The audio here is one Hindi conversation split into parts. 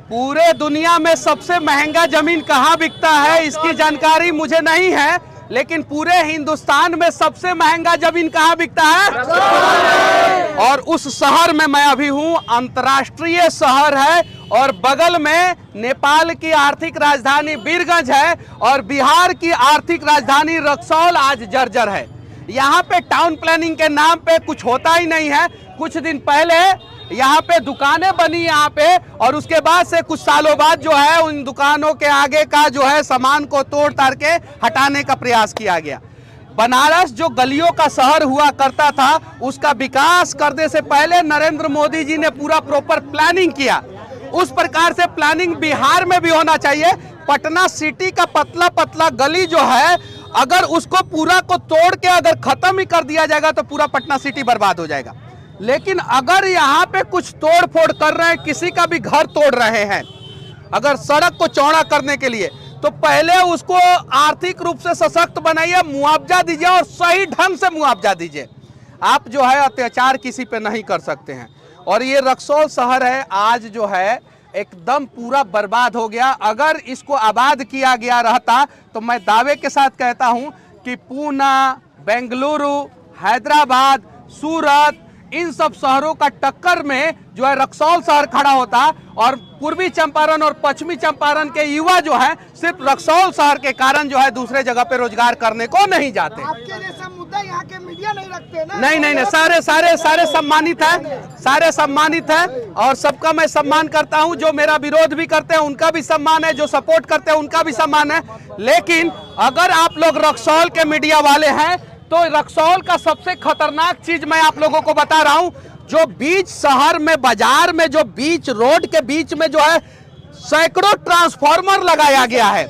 पूरे दुनिया में सबसे महंगा जमीन कहाँ बिकता है इसकी जानकारी मुझे नहीं है, लेकिन पूरे हिंदुस्तान में सबसे महंगा जमीन कहाँ बिकता है? और उस शहर में मैं अभी हूँ, अंतर्राष्ट्रीय शहर है और बगल में नेपाल की आर्थिक राजधानी वीरगंज है और बिहार की आर्थिक राजधानी रक्सौल आज जर्जर है। यहाँ पे टाउन प्लानिंग के नाम पे कुछ होता ही नहीं है। कुछ दिन पहले यहाँ पे दुकानें बनी यहाँ पे और उसके बाद से कुछ सालों बाद जो है उन दुकानों के आगे का जो है सामान को तोड़ ताड़ के हटाने का प्रयास किया गया। बनारस जो गलियों का शहर हुआ करता था उसका विकास करने से पहले नरेंद्र मोदी जी ने पूरा प्रॉपर प्लानिंग किया। उस प्रकार से प्लानिंग बिहार में भी होना चाहिए। पटना सिटी का पतला पतला गली जो है, अगर उसको पूरा को तोड़ के अगर खत्म ही कर दिया जाएगा तो पूरा पटना सिटी बर्बाद हो जाएगा। लेकिन अगर यहाँ पे कुछ तोड़ फोड़ कर रहे हैं, किसी का भी घर तोड़ रहे हैं, अगर सड़क को चौड़ा करने के लिए, तो पहले उसको आर्थिक रूप से सशक्त बनाइए, मुआवजा दीजिए और सही ढंग से मुआवजा दीजिए। आप जो है अत्याचार किसी पे नहीं कर सकते हैं। और ये रक्सौल शहर है आज जो है एकदम पूरा बर्बाद हो गया। अगर इसको आबाद किया गया रहता तो मैं दावे के साथ कहता हूं कि पूना, बेंगलुरु, हैदराबाद, सूरत, इन सब शहरों का टक्कर में जो है रक्सौल शहर खड़ा होता और पूर्वी चंपारण और पश्चिमी चंपारण के युवा जो है सिर्फ रक्सौल शहर के कारण जो है दूसरे जगह पे रोजगार करने को नहीं जाते। आपके जैसा मुद्दा यहाँ के मीडिया नहीं रखते ना? नहीं, सारे सम्मानित हैं, सारे सम्मानित हैं और सबका मैं सम्मान करता हूं। जो मेरा विरोध भी करते हैं उनका भी सम्मान है, जो सपोर्ट करते हैं उनका भी सम्मान है। लेकिन अगर आप लोग रक्सौल के मीडिया वाले हैं तो रक्सौल का सबसे खतरनाक चीज मैं आप लोगों को बता रहा हूं। जो बीच शहर में, बाजार में, जो बीच रोड के बीच में जो है सैकड़ों ट्रांसफार्मर लगाया गया है।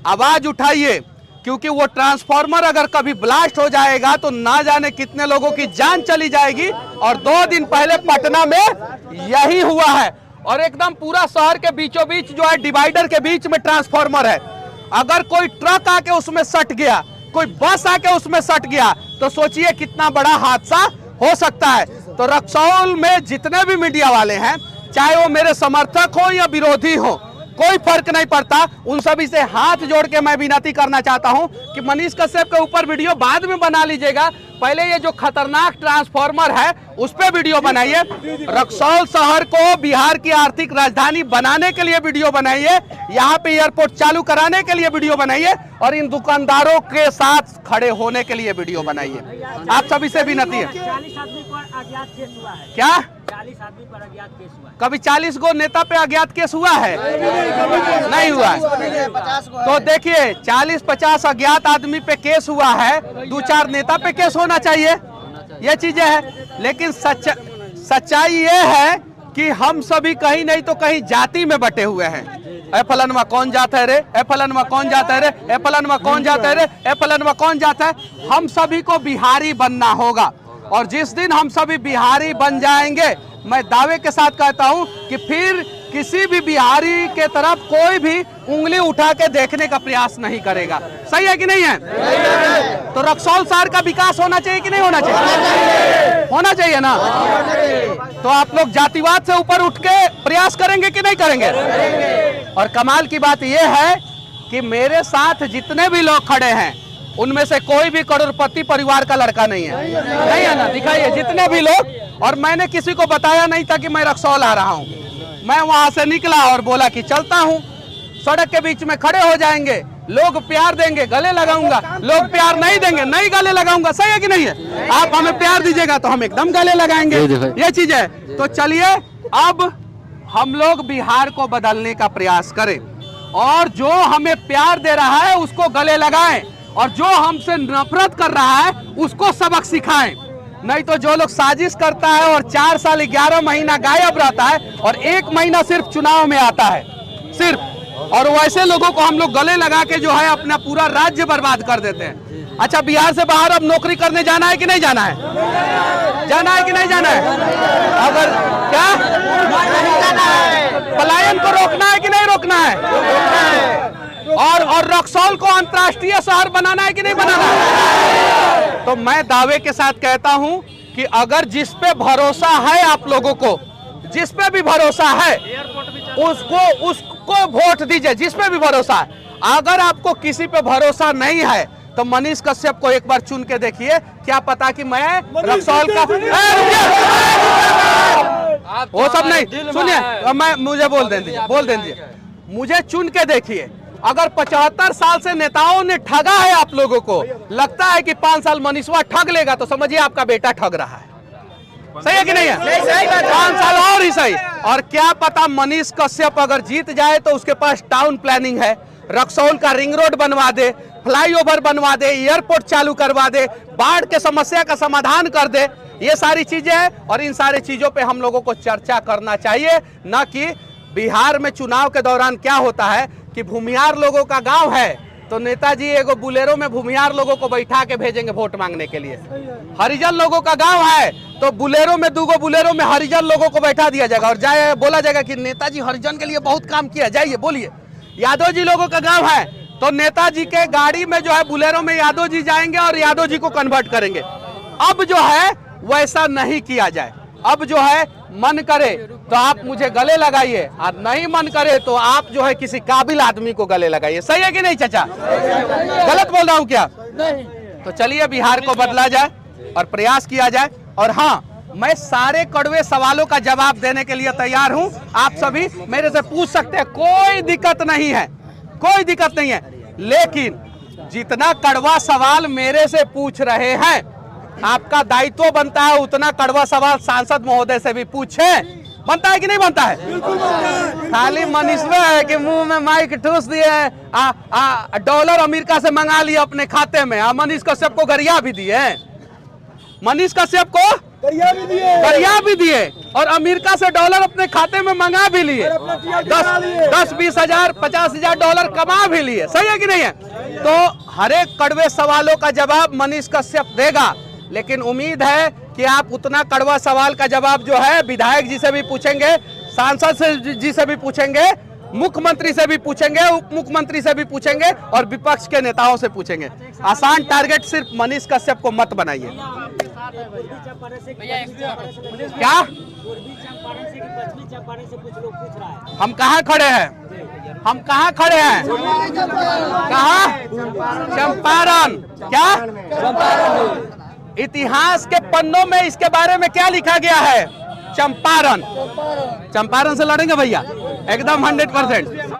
आवाज उठाइए, क्योंकि वो ट्रांसफार्मर अगर कभी ब्लास्ट हो जाएगा तो ना जाने कितने लोगों की जान चली जाएगी। और 2 दिन पहले पटना में यही हुआ है और एकदम पूरा शहर के बीचों बीच जो है डिवाइडर के बीच में ट्रांसफार्मर है। अगर कोई ट्रक आके उसमें सट गया, कोई बस आके उसमें सट गया तो सोचिए कितना बड़ा हादसा हो सकता है। तो रक्सौल में जितने भी मीडिया वाले हैं, चाहे वो मेरे समर्थक हो या विरोधी हो, कोई फर्क नहीं पड़ता, उन सभी से हाथ जोड़ के मैं विनती करना चाहता हूं कि मनीष कश्यप के ऊपर वीडियो बाद में बना लीजिएगा, पहले ये जो खतरनाक ट्रांसफार्मर है उस पे वीडियो बनाइए। रक्सौल शहर को बिहार की आर्थिक राजधानी बनाने के लिए वीडियो बनाइए, यहाँ पे एयरपोर्ट चालू कराने के लिए वीडियो बनाइए और इन दुकानदारों के साथ खड़े होने के लिए वीडियो बनाइए। आप सभी से विनती है। 40 आदमी पर अज्ञात केस हुआ है। क्या 40 आदमी पर अज्ञात केस हुआ है? कभी 40 गो नेता पे अज्ञात केस हुआ है? नहीं हुआ है। तो देखिए 40-50 अज्ञात आदमी पे केस हुआ है, 2-4 नेता पे केस होना चाहिए, ये चीजें हैं। लेकिन सच्चाई ये है कि हम सभी कहीं नहीं तो कहीं जाति में बटे हुए हैं। ए फलनवा कौन जाता है रे, ए फलनवा कौन जाता है रे, ए फलनवा कौन जाता है रे, ए फलनवा कौन जाता है। हम सभी को बिहारी बनना होगा और जिस दिन हम सभी बिहारी बन जाएंगे, मैं दावे के साथ कहता हूं कि फिर किसी भी बिहारी के तरफ कोई भी उंगली उठा के देखने का प्रयास नहीं करेगा। सही है कि नहीं है? तो रक्सौल शहर का विकास होना चाहिए कि नहीं होना चाहिए? होना चाहिए ना। तो आप लोग जातिवाद से ऊपर उठ के प्रयास करेंगे कि नहीं करेंगे? और कमाल की बात यह है कि मेरे साथ जितने भी लोग खड़े हैं उनमें से कोई भी करोड़पति परिवार का लड़का नहीं है। नहीं है ना? दिखाइए जितने भी लोग। और मैंने किसी को बताया नहीं था कि मैं रक्सौल आ रहा हूं। मैं वहां से निकला और बोला कि चलता हूं, सड़क के बीच में खड़े हो जाएंगे, लोग प्यार देंगे, गले लगाऊंगा, लोग प्यार नहीं देंगे, नहीं गले लगाऊंगा। सही है कि नहीं है? आप हमें प्यार दीजिएगा तो हम एकदम गले लगाएंगे, ये चीज है। तो चलिए अब हम लोग बिहार को बदलने का प्रयास करें और जो हमें प्यार दे रहा है उसको गले लगाएं और जो हमसे नफरत कर रहा है उसको सबक सिखाएं। नहीं तो जो लोग साजिश करता है और 4 साल 11 महीना गायब रहता है और 1 महीना सिर्फ चुनाव में आता है सिर्फ, और वैसे लोगों को हम लोग गले लगा के जो है अपना पूरा राज्य बर्बाद कर देते हैं। अच्छा, बिहार से बाहर अब नौकरी करने जाना है कि नहीं जाना है? जाना है कि नहीं जाना है? अगर क्या पलायन को रोकना है कि नहीं रोकना है? और रक्सौल को अंतर्राष्ट्रीय शहर बनाना है कि नहीं बनाना है? तो मैं दावे के साथ कहता हूं कि अगर जिस पे भरोसा है आप लोगों को, जिस पे भी भरोसा है, उसको वोट दीजिए जिस पे भी भरोसा है। अगर आपको किसी पे भरोसा नहीं है तो मनीष कश्यप को एक बार चुन के देखिए, क्या पता कि मैं रक्सौल का वो सब नहीं सुनिए, मैं मुझे बोल दीजिए मुझे चुन के देखिए। अगर 75 साल से नेताओं ने ठगा है आप लोगों को, लगता है कि 5 साल मनीषवा ठग लेगा, तो समझिए आपका बेटा ठग रहा है। सही है कि नहीं है? 5 साल और ही सही। और क्या पता मनीष कश्यप अगर जीत जाए तो उसके पास टाउन प्लानिंग है, रक्सौल का रिंग रोड बनवा दे, फ्लाईओवर बनवा दे, एयरपोर्ट चालू करवा दे, बाढ़ के समस्या का समाधान कर दे। ये सारी चीजें हैं और इन सारी चीजों पे हम लोगों को चर्चा करना चाहिए, न कि बिहार में चुनाव के दौरान क्या होता है कि भूमिहार लोगों का गांव है तो नेताजी एगो बुलेरो में भूमिहार लोगों को बैठा के भेजेंगे वोट मांगने के लिए। हरिजन लोगों का गांव है तो बुलेरो में 2 बुलेरो में हरिजन लोगों को बैठा दिया जाएगा और जाए बोला जाएगा कि नेताजी हरिजन के लिए बहुत काम किया, जाइए बोलिए। यादव जी लोगों का गांव है तो नेताजी के गाड़ी में जो है बुलेरो में यादव जी जाएंगे और यादव जी को कन्वर्ट करेंगे। अब जो है वैसा नहीं किया जाए। अब जो है मन करे तो आप मुझे गले लगाइए और नहीं मन करे तो आप जो है किसी काबिल आदमी को गले लगाइए। सही है कि नहीं चाचा? गलत बोल रहा हूँ क्या? तो चलिए बिहार को बदला जाए और प्रयास किया जाए। और हाँ, मैं सारे कड़वे सवालों का जवाब देने के लिए तैयार हूं। आप सभी मेरे से पूछ सकते हैं, कोई दिक्कत नहीं है, कोई दिक्कत नहीं है। लेकिन जितना कड़वा सवाल मेरे से पूछ रहे हैं, आपका दायित्व बनता है उतना कड़वा सवाल सांसद महोदय से भी पूछे। बनता है कि नहीं बनता है? खाली मनीषवा है कि मुंह में माइक ठूस दिए, डॉलर अमेरिका से मंगा लिए अपने खाते में। मनीष कश्यप को गरिया भी दिए, मनीष कश्यप को गरिया भी दिए और अमेरिका से डॉलर अपने खाते में मंगा भी लिए। 10-20 हजार 50 हजार डॉलर कमा भी लिए। सही है कि नहीं है? तो हर एक कड़वे सवालों का जवाब मनीष कश्यप देगा। लेकिन उम्मीद है कि आप उतना कड़वा सवाल का जवाब जो है विधायक जी से भी पूछेंगे, सांसद जी से भी पूछेंगे, मुख्यमंत्री से भी पूछेंगे, उप मुख्यमंत्री से भी पूछेंगे और विपक्ष के नेताओं से पूछेंगे। आसान टारगेट सिर्फ मनीष कश्यप को मत बनाइए। क्या हम कहाँ खड़े हैं? हम कहाँ खड़े हैं? कहाँ? चंपारण। क्या इतिहास के पन्नों में इसके बारे में क्या लिखा गया है? चंपारण। चंपारण से लड़ेंगे भैया एकदम 100%।